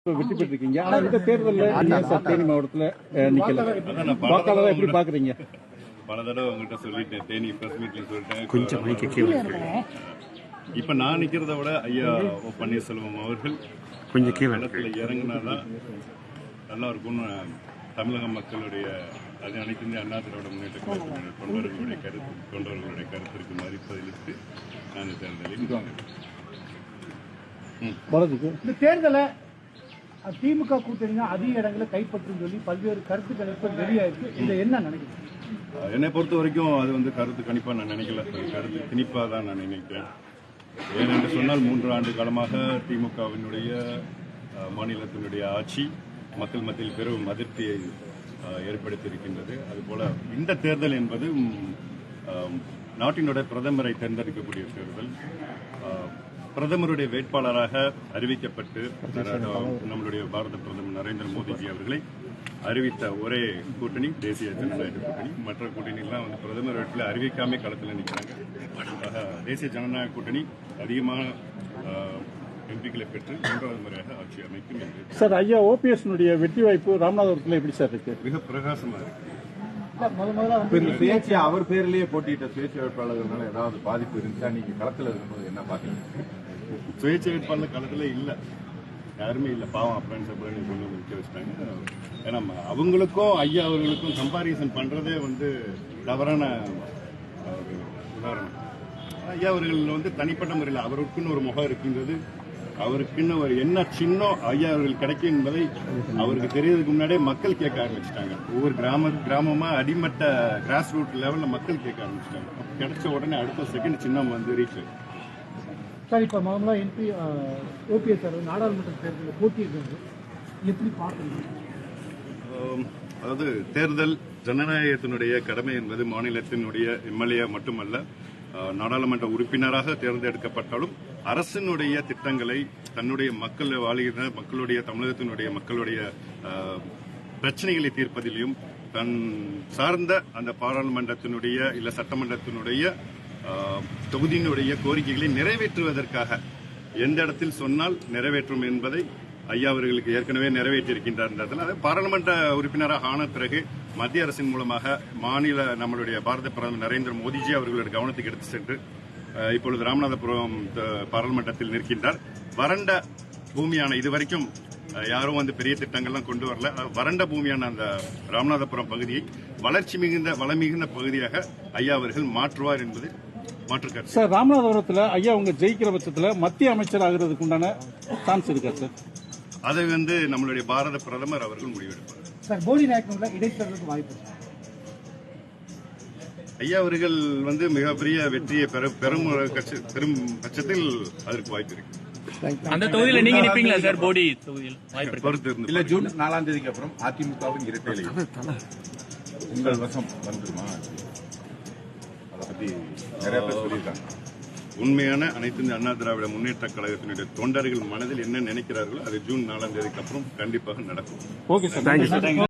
வெற்றி பெற்றிருக்கீங்க. ஆனா இந்த தேர்தலில் தேனி மாவட்டத்துல நிக்கல. வாக்காளரை எப்படி பாக்குறீங்க? பல தடவை உங்ககிட்ட சொல்லிட்டேன், தேனி பிரஸ் மீட்ல சொல்லிட்டேன். இப்ப நான் நிக்கிறத விட ஐயா ஓ பன்னீர்செல்வம் அவர்கள் கொஞ்சம் களத்துல இறங்கினாதான் நல்லா இருக்கும்னு தமிழக மக்களுடைய அது அனைத்து இந்திய அண்ணா திராவிட முன்னேற்ற கழகத்தினுடைய தொண்டர்களுடைய கருத்திற்கு மதிப்பளித்து நான் இந்த தேர்தலில் இந்த தேர்தலை திமுக கூட்டணி அதிக இடங்களை கைப்பற்றும் சொல்லி பல்வேறு கருத்து கணிப்பு வெளியாயிருக்கு. இதை என்ன நினைக்கிறேன்? என்னை பொறுத்த வரைக்கும் அது கருத்து கணிப்பா நான் நினைக்கல, கருத்து திணிப்பா தான் நான் நினைக்கிறேன். ஏனென்று சொன்னால் 3 ஆண்டு காலமாக திமுகவினுடைய மாநிலத்தினுடைய ஆட்சி மக்கள் மத்தியில் பெரும் அதிருப்தியை ஏற்படுத்தியிருக்கின்றது. அதுபோல இந்த தேர்தல் என்பது நாட்டினுடைய பிரதமரை தேர்ந்தெடுக்கக்கூடிய தேர்தல். பிரதமருடைய வேட்பாளராக அறிவிக்கப்பட்டு நம்மளுடைய பாரத பிரதமர் நரேந்திர மோடிஜி அவர்களை அறிவித்த ஒரே கூட்டணி தேசிய ஜனநாயக கூட்டணி. மற்ற கூட்டணிகள்லாம் பிரதமர் வேட்பாளரை அறிவிக்காம களத்தில் நிற்கிறாங்க. தேசிய ஜனநாயக கூட்டணி அதிகமாக எம்பிக்களை பெற்று 3வது முறையாக ஆட்சி அமைக்கும் என்று சார் ஐயா ஓபிஎஸ் வெற்றி வாய்ப்பு ராமநாதபுரத்தில் எப்படி சார் இருக்கு? மிக பிரகாசமா இருக்கு. அவர் பேர்லயே போட்டியிட்ட சுயேட்சை வேட்பாளர்களால ஏதாவது பாதிப்பு இருந்துச்சா? நீங்க களத்தில் இருக்கும்போது என்ன பாத்தீங்க? சுயேட்சை வேட்பாளர் களத்துல இல்ல, யாருமே இல்ல. பாவம் அப்புறம் கொண்டு வந்து நிக்க வச்சுட்டாங்க. ஏன்னா அவங்களுக்கும் ஐயா அவர்களுக்கும் கம்பாரிசன் பண்றதே தவறான ஒரு உதாரணம். ஐயா அவர்கள் தனிப்பட்ட முறையில் அவருக்குன்னு ஒரு முகம் இருக்கின்றது, அவருக்குன்னு ஒரு என்ன சின்னம் ஐயா அவர்கள் கிடைக்கும் என்பதை அவருக்கு தெரியறதுக்கு முன்னாடியே மக்கள் கேட்க ஆரம்பிச்சுட்டாங்க. ஒவ்வொரு கிராமமா அடிமட்ட கிராஸ் ரூட் லெவல்ல மக்கள் கேட்க ஆரம்பிச்சுட்டாங்க. கிடைச்ச உடனே அடுத்த செகண்ட் சின்னம் ரீச். சார் இப்ப முதல்ல எம்பி ஓபிஎஸ் நாடாளுமன்ற தேர்தலில் போட்டியிடுறது எப்படி பார்க்கணும்? அதாவது தேர்தல் ஜனநாயகத்தினுடைய கடமை என்பது மாநிலத்தினுடைய எம்எல்ஏ மட்டுமல்ல, நாடாளுமன்ற உறுப்பினராக தேர்ந்தெடுக்கப்பட்டாலும் அரசினுடைய திட்டங்களை தன்னுடைய மக்கள் வாழ்கிற மக்களுடைய தமிழகத்தினுடைய மக்களுடைய பிரச்சனைகளை தீர்ப்பதிலும் தன் சார்ந்த அந்த பாராளுமன்றத்தினுடைய இல்ல சட்டமன்றத்தினுடைய தொகுதியினுடைய கோரிக்கைகளை நிறைவேற்றுவதற்காக எந்த இடத்தில் சொன்னால் நிறைவேற்றும் என்பதை ஐயா அவர்களுக்கு ஏற்கனவே நிறைவேற்றியிருக்கின்றார். பாராளுமன்ற உறுப்பினராக ஆன பிறகு மத்திய அரசின் மூலமாக மாநில நம்மளுடைய பாரத பிரதமர் நரேந்திர மோடிஜி அவர்களுடைய கவனத்துக்கு எடுத்து சென்று இப்பொழுது ராமநாதபுரம் பாராளுமன்றத்தில் நிற்கின்றார். வறண்ட பூமியான இதுவரைக்கும் யாரும் பெரிய திட்டங்கள்லாம் கொண்டு வரல. வறண்ட பூமியான அந்த ராமநாதபுரம் பகுதியை வளர்ச்சி மிகுந்த வளமிகுந்த பகுதியாக ஐயா அவர்கள் மாற்றுவார் என்பது மாற்றுக்கார். சார் ராமநாதபுரத்தில் ஐயா உங்க ஜெயிக்கிற பட்சத்தில் மத்திய அமைச்சர் ஆகிறதுக்கு உண்டான சான்ஸ் இருக்கா சார்? அதை நம்மளுடைய பாரத பிரதமர் அவர்கள் முடிவெடுப்பார். சார் போடி நாயக்கம்ல இடைத்தேர்தலுக்கு வாய்ப்பு ஐயா அவர்கள் மிகப்பெரிய வெற்றியை பெரும் பட்சத்தில் அதற்கு வாய்ப்பு இருக்கு. அந்த தொகுதியில் நீங்க நிப்பீங்களா சார்? போடி தொகுதியில் பொறுத்து இல்ல ஜூன் 4ஆம் தேதிக்கு அப்புறம் அதிமுகவின் இரட்டை உங்கள் வசம் வந்துருமா? அதை பத்தி நிறைய பேர் சொல்லியிருக்காங்க. உண்மையான அனைத்து இந்திய அண்ணா திராவிட முன்னேற்ற கழகத்தினுடைய தொண்டர்கள் மனதில் என்ன நினைக்கிறார்களோ அது ஜூன் 4ஆம் தேதிக்கு அப்புறம் கண்டிப்பாக நடக்கும். Okay sir, thank you.